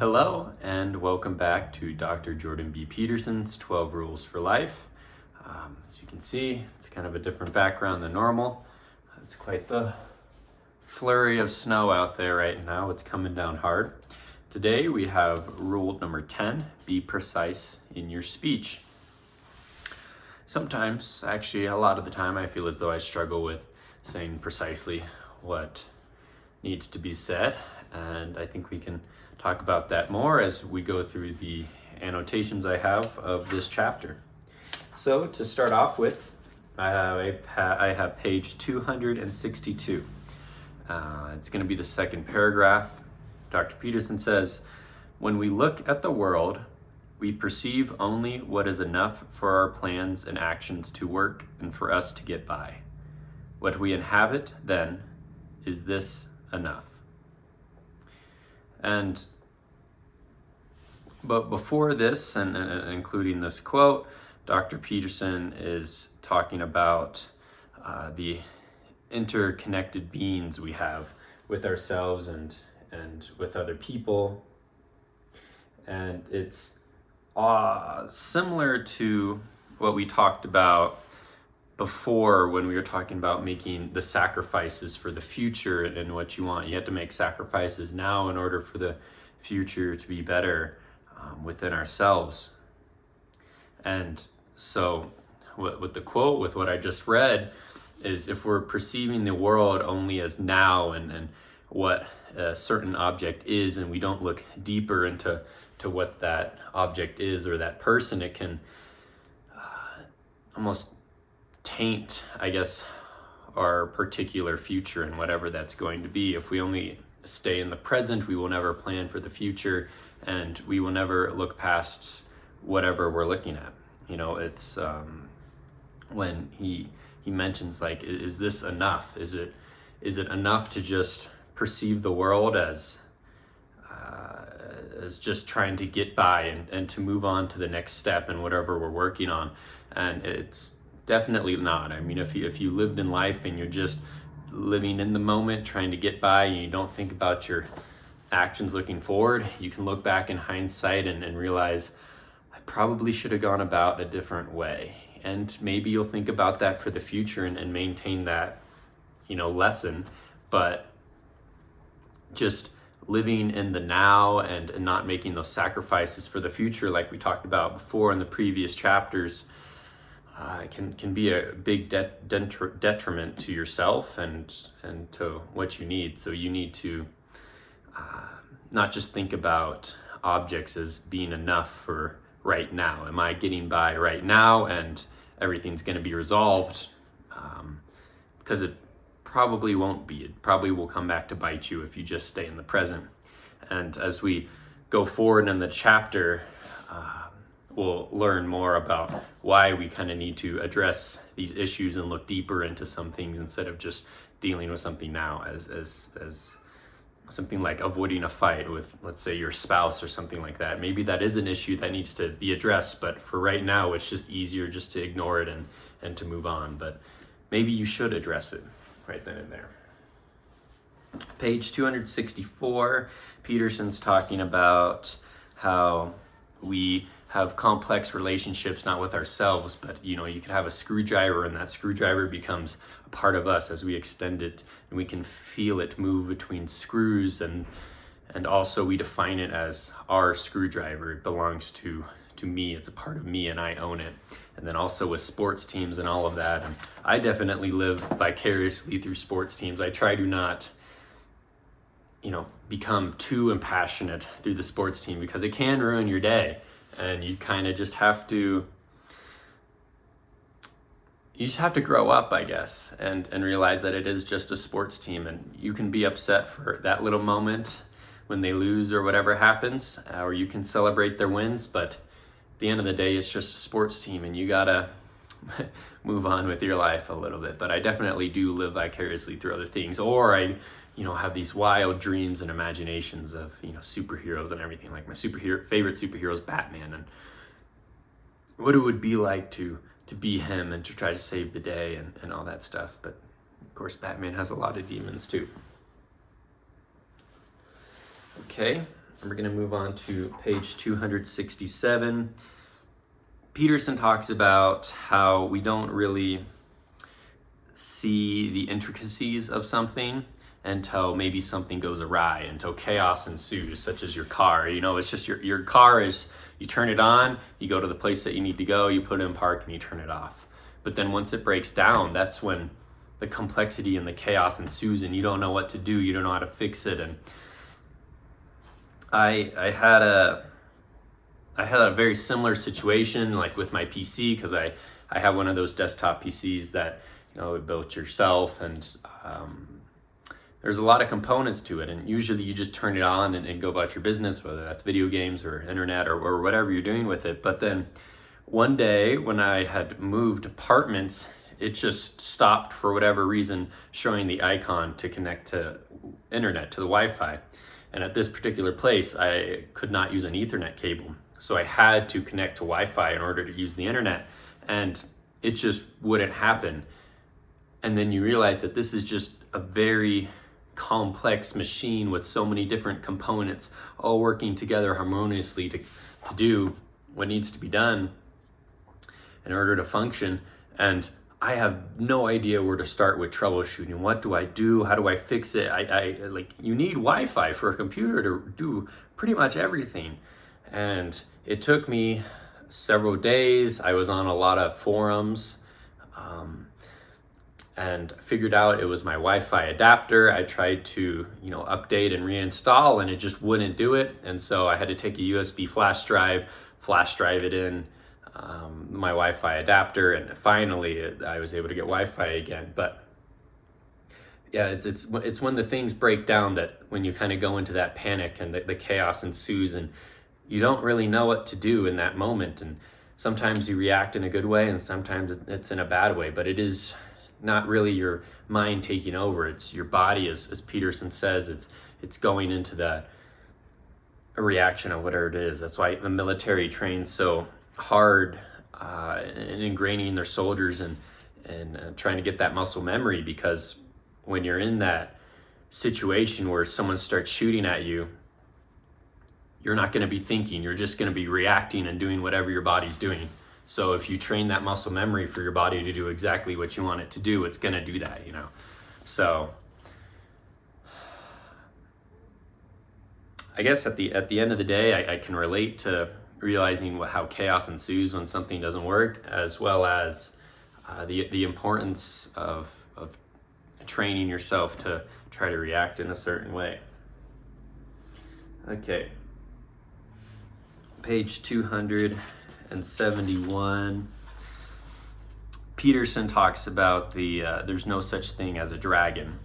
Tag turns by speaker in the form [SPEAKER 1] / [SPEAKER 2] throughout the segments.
[SPEAKER 1] Hello and welcome back to Dr. Jordan B. Peterson's 12 Rules for Life. As you can see, it's kind of a different background than normal. It's quite the flurry of snow out there right now. It's coming down hard. Today we have rule number 10, be precise in your speech. Sometimes, actually a lot of the time, I feel as though I struggle with saying precisely what needs to be said, and I think we can talk about that more as we go through the annotations I have of this chapter. So to start off with, I have page 262. It's going to be the second paragraph. Dr. Peterson says, "When we look at the world, we perceive only what is enough for our plans and actions to work and for us to get by. What we inhabit, then, is this enough?" But before this, and including this quote, Dr. Peterson is talking about the interconnected beings we have with ourselves and with other people. And it's similar to what we talked about before when we were talking about making the sacrifices for the future and what you want. You have to make sacrifices now in order for the future to be better within ourselves. And so with the quote, with what I just read, is if we're perceiving the world only as now and what a certain object is, and we don't look deeper into what that object is or that person, it can almost taint, I guess, our particular future and whatever that's going to be. If we only stay in the present, we will never plan for the future, and we will never look past whatever we're looking at. You know, it's when he mentions, like, is this enough? Is it enough to just perceive the world as just trying to get by and to move on to the next step in whatever we're working on? And it's definitely not. I mean, if you lived in life and you're just living in the moment, trying to get by, and you don't think about your actions looking forward, you can look back in hindsight and realize, I probably should have gone about a different way. And maybe you'll think about that for the future and maintain that, lesson. But just living in the now and not making those sacrifices for the future, like we talked about before in the previous chapters, can be a big detriment to yourself and to what you need. So you need to not just think about objects as being enough for right now. Am I getting by right now and everything's going to be resolved? Because it probably won't be. It probably will come back to bite you if you just stay in the present. And as we go forward in the chapter, we'll learn more about why we kind of need to address these issues and look deeper into some things instead of just dealing with something now as something like avoiding a fight with, let's say, your spouse or something like that. Maybe that is an issue that needs to be addressed, but for right now, it's just easier just to ignore it and to move on. But maybe you should address it right then and there. Page 264, Peterson's talking about how we have complex relationships, not with ourselves, but you could have a screwdriver, and that screwdriver becomes a part of us as we extend it, and we can feel it move between screws, and also we define it as our screwdriver. It belongs to me. It's a part of me, and I own it. And then also with sports teams and all of that, and I definitely live vicariously through sports teams. I try to not become too impassionate through the sports team, because it can ruin your day. And you kind of just have to grow up, I guess, and realize that it is just a sports team, and you can be upset for that little moment when they lose or whatever happens, or you can celebrate their wins, but at the end of the day, it's just a sports team, and you gotta move on with your life a little bit. But I definitely do live vicariously through other things, or I have these wild dreams and imaginations of, superheroes and everything. Like my favorite superhero is Batman, and what it would be like to be him and to try to save the day and all that stuff. But of course, Batman has a lot of demons too. Okay, we're going to move on to page 267. Peterson talks about how we don't really see the intricacies of something until maybe something goes awry, until chaos ensues, such as your car. It's just your car is, you turn it on, you go to the place that you need to go, you put it in park, and you turn it off. But then once it breaks down, that's when the complexity and the chaos ensues, and you don't know what to do, you don't know how to fix it. And I had a very similar situation, like with my PC, because I have one of those desktop PCs that built yourself, and there's a lot of components to it, and usually you just turn it on and go about your business, whether that's video games or internet or whatever you're doing with it. But then one day when I had moved apartments, it just stopped for whatever reason showing the icon to connect to internet, to the Wi-Fi. And at this particular place, I could not use an Ethernet cable. So I had to connect to Wi-Fi in order to use the internet, and it just wouldn't happen. And then you realize that this is just a very complex machine with so many different components all working together harmoniously to do what needs to be done in order to function. And I have no idea where to start with troubleshooting. What do I do? How do I fix it? You need Wi-Fi for a computer to do pretty much everything. And it took me several days. I was on a lot of forums and figured out it was my Wi-Fi adapter. I tried to, update and reinstall, and it just wouldn't do it. And so I had to take a USB flash drive it in my Wi-Fi adapter, and finally I was able to get Wi-Fi again. But yeah, it's when the things break down that when you kind of go into that panic and the chaos ensues, and you don't really know what to do in that moment. And sometimes you react in a good way, and sometimes it's in a bad way. But it is not really your mind taking over. It's your body, as Peterson says, it's going into that reaction of whatever it is. That's why the military trains so hard in ingraining their soldiers and trying to get that muscle memory, because when you're in that situation where someone starts shooting at you, you're not going to be thinking, you're just going to be reacting and doing whatever your body's doing. So if you train that muscle memory for your body to do exactly what you want it to do, it's going to do that, So I guess at the end of the day, I can relate to realizing how chaos ensues when something doesn't work, as well as the importance of training yourself to try to react in a certain way. Okay. Page 271. Peterson talks about there's no such thing as a dragon,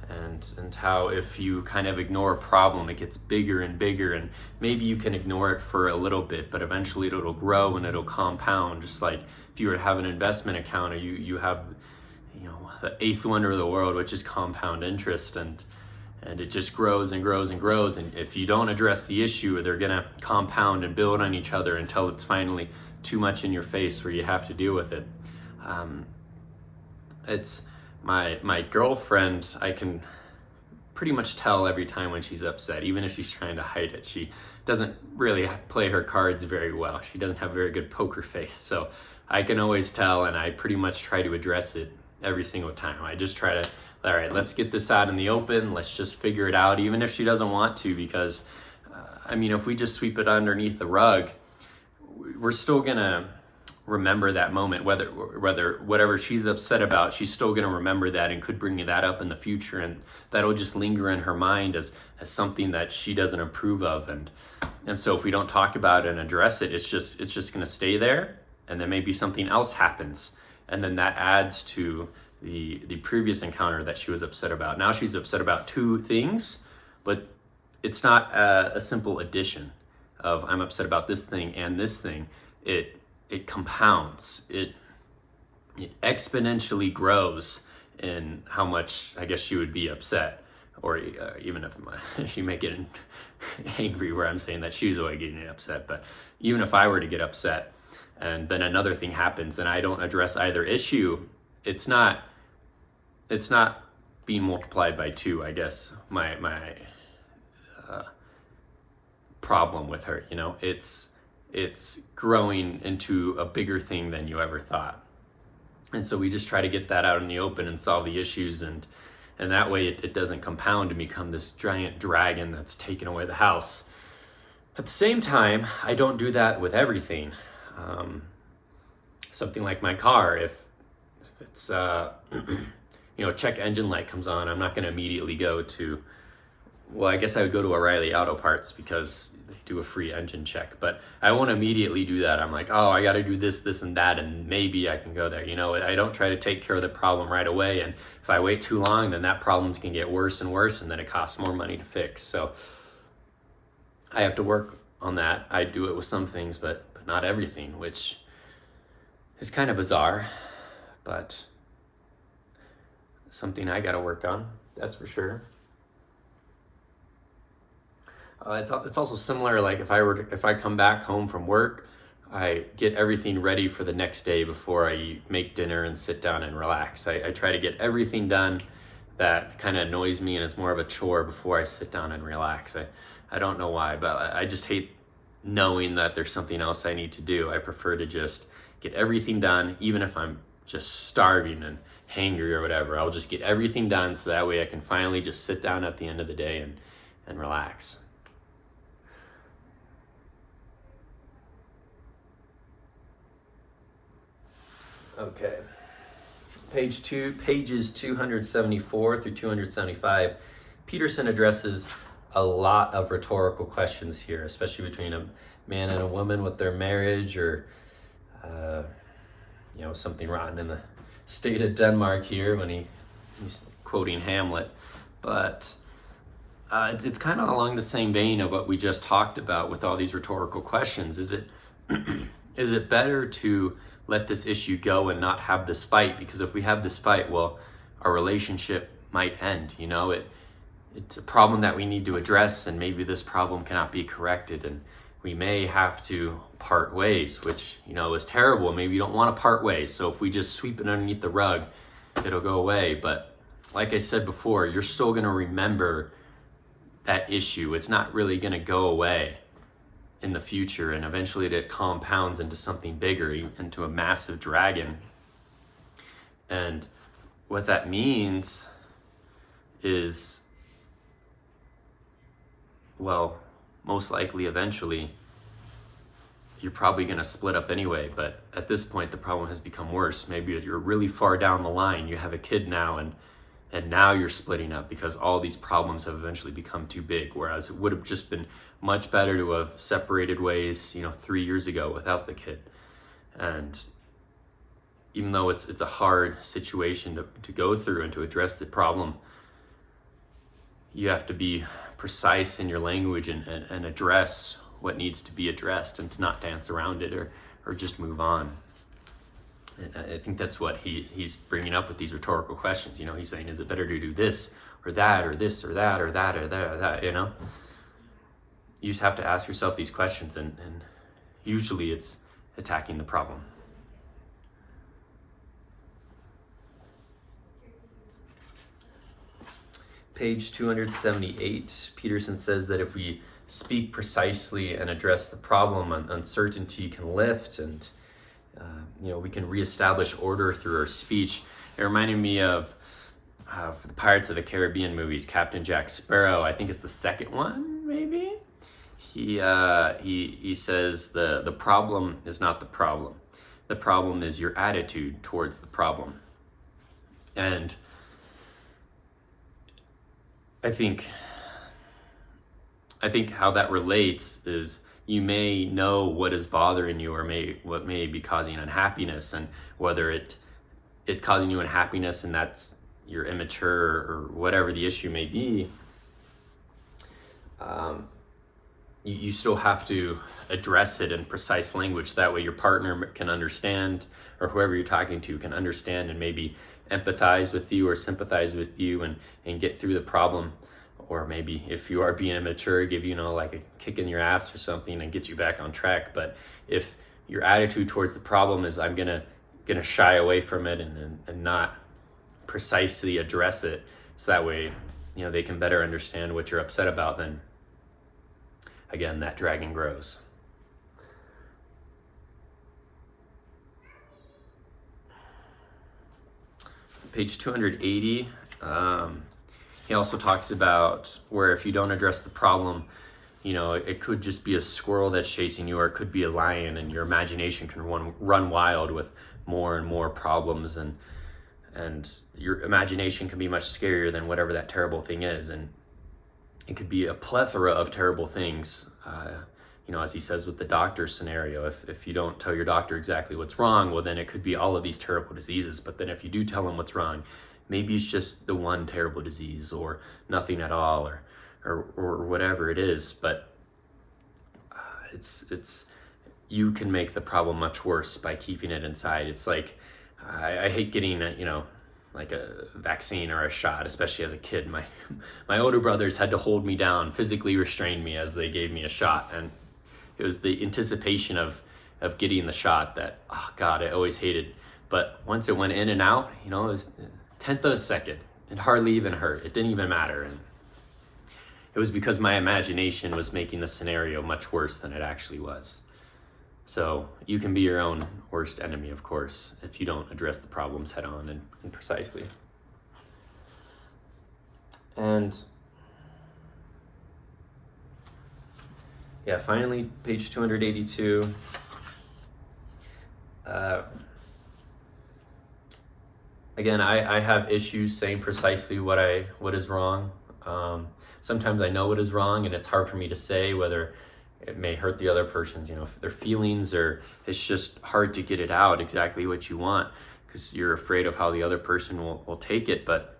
[SPEAKER 1] and how if you kind of ignore a problem, it gets bigger and bigger, and maybe you can ignore it for a little bit, but eventually it'll grow and it'll compound. Just like if you were to have an investment account, or you have the eighth wonder of the world, which is compound interest, and it just grows and grows and grows. And if you don't address the issue, they're gonna compound and build on each other until it's finally too much in your face where you have to deal with it. It's my girlfriend, I can pretty much tell every time when she's upset, even if she's trying to hide it. She doesn't really play her cards very well. She doesn't have a very good poker face. So I can always tell, and I pretty much try to address it every single time. I just try to, all right, let's get this out in the open. Let's just figure it out, even if she doesn't want to, because if we just sweep it underneath the rug, we're still gonna remember that moment, whether whatever she's upset about, she's still gonna remember that and could bring that up in the future, and that'll just linger in her mind as something that she doesn't approve of. And so if we don't talk about it and address it, it's just gonna stay there, and then maybe something else happens, and then that adds to the previous encounter that she was upset about. Now she's upset about two things, but it's not a simple addition of I'm upset about this thing and this thing. It compounds. It exponentially grows in how much I guess she would be upset, or even if she may get angry where I'm saying that she's always getting upset. But even if I were to get upset and then another thing happens and I don't address either issue, it's not being multiplied by two, I guess. My problem with her. It's growing into a bigger thing than you ever thought. And so we just try to get that out in the open and solve the issues, and that way it doesn't compound and become this giant dragon that's taking away the house. At the same time, I don't do that with everything. Something like my car, if it's check engine light comes on, I'm not going to immediately go to, well, I guess I would go to O'Reilly Auto Parts because they do a free engine check, but I won't immediately do that. I'm like, oh, I got to do this and that, and maybe I can go there. I don't try to take care of the problem right away, and if I wait too long, then that problem can get worse and worse, and then it costs more money to fix. So I have to work on that. I do it with some things, but not everything, which is kind of bizarre, but something I got to work on, that's for sure. It's also similar, like if I come back home from work, I get everything ready for the next day before I make dinner and sit down and relax. I try to get everything done that kind of annoys me and is more of a chore before I sit down and relax. I don't know why, but I just hate knowing that there's something else I need to do. I prefer to just get everything done, even if I'm just starving and hangry or whatever. I'll just get everything done so that way I can finally just sit down at the end of the day and relax. Okay, pages 274 through 275, Peterson addresses a lot of rhetorical questions here, especially between a man and a woman with their marriage, or something rotten in the state of Denmark here when he's quoting Hamlet. But it's kind of along the same vein of what we just talked about with all these rhetorical questions. Is it better to let this issue go and not have this fight? Because if we have this fight, well, our relationship might end. It's a problem that we need to address, and maybe this problem cannot be corrected, and we may have to part ways, which is terrible. Maybe you don't want to part ways, so if we just sweep it underneath the rug, it'll go away. But like I said before, you're still going to remember that issue. It's not really going to go away in the future, and eventually it compounds into something bigger, into a massive dragon. And what that means is, well, most likely eventually you're probably going to split up anyway. But at this point the problem has become worse. Maybe you're really far down the line, you have a kid now, and now you're splitting up because all these problems have eventually become too big, whereas it would have just been much better to have separated ways 3 years ago without the kid. And even though it's a hard situation to go through and to address the problem, you have to be precise in your language and address what needs to be addressed, and to not dance around it or just move on. And I think that's what he's bringing up with these rhetorical questions. He's saying, is it better to do this or that or this or that or that or that or that, You just have to ask yourself these questions, and usually it's attacking the problem. Page 278, Peterson says that if we speak precisely and address the problem, uncertainty can lift, and we can reestablish order through our speech. It reminded me of the Pirates of the Caribbean movies, Captain Jack Sparrow. I think it's the second one, maybe. He says the problem is not the problem. The problem is your attitude towards the problem. And I think how that relates is, you may know what is bothering you, or what may be causing unhappiness, and whether it's causing you unhappiness and that's you're immature or whatever the issue may be. You still have to address it in precise language. That way your partner can understand, or whoever you're talking to can understand, and maybe empathize with you or sympathize with you and get through the problem. Or maybe if you are being immature, give like a kick in your ass or something and get you back on track. But if your attitude towards the problem is, I'm gonna shy away from it and not precisely address it, so that way they can better understand what you're upset about, then again, that dragon grows. Page 280, he also talks about where if you don't address the problem, it could just be a squirrel that's chasing you, or it could be a lion, and your imagination can run wild with more and more problems, and your imagination can be much scarier than whatever that terrible thing is, and it could be a plethora of terrible things. As he says with the doctor scenario, if you don't tell your doctor exactly what's wrong, well, then it could be all of these terrible diseases. But then if you do tell him what's wrong, maybe it's just the one terrible disease, or nothing at all, or whatever it is. But it's you can make the problem much worse by keeping it inside. It's like, I hate getting like a vaccine or a shot, especially as a kid. My older brothers had to hold me down, physically restrain me as they gave me a shot, and it was the anticipation of getting the shot that, oh God, I always hated. But once it went in and out, it was a tenth of a second. It hardly even hurt. It didn't even matter. And it was because my imagination was making the scenario much worse than it actually was. So you can be your own worst enemy, of course, if you don't address the problems head on and precisely. And finally, page 282. Again, I have issues saying precisely what is wrong. Sometimes I know what is wrong, and it's hard for me to say whether it may hurt the other person's, their feelings, or it's just hard to get it out exactly what you want because you're afraid of how the other person will take it. But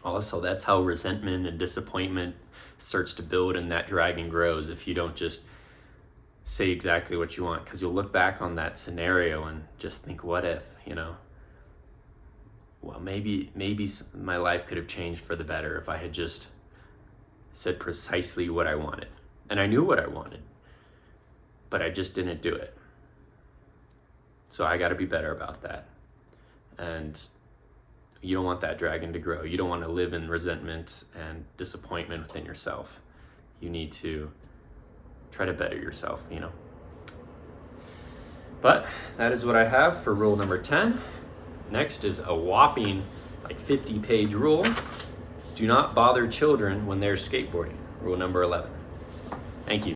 [SPEAKER 1] also, that's how resentment and disappointment starts to build, and that dragon grows if you don't just say exactly what you want, because you'll look back on that scenario and just think, what if, well, maybe my life could have changed for the better if I had just said precisely what I wanted. And I knew what I wanted, but I just didn't do it. So I got to be better about that. And you don't want that dragon to grow. You don't want to live in resentment and disappointment within yourself. You need to try to better yourself, But that is what I have for rule number 10. Next is a whopping 50-page rule. Do not bother children when they're skateboarding. Rule number 11. Thank you.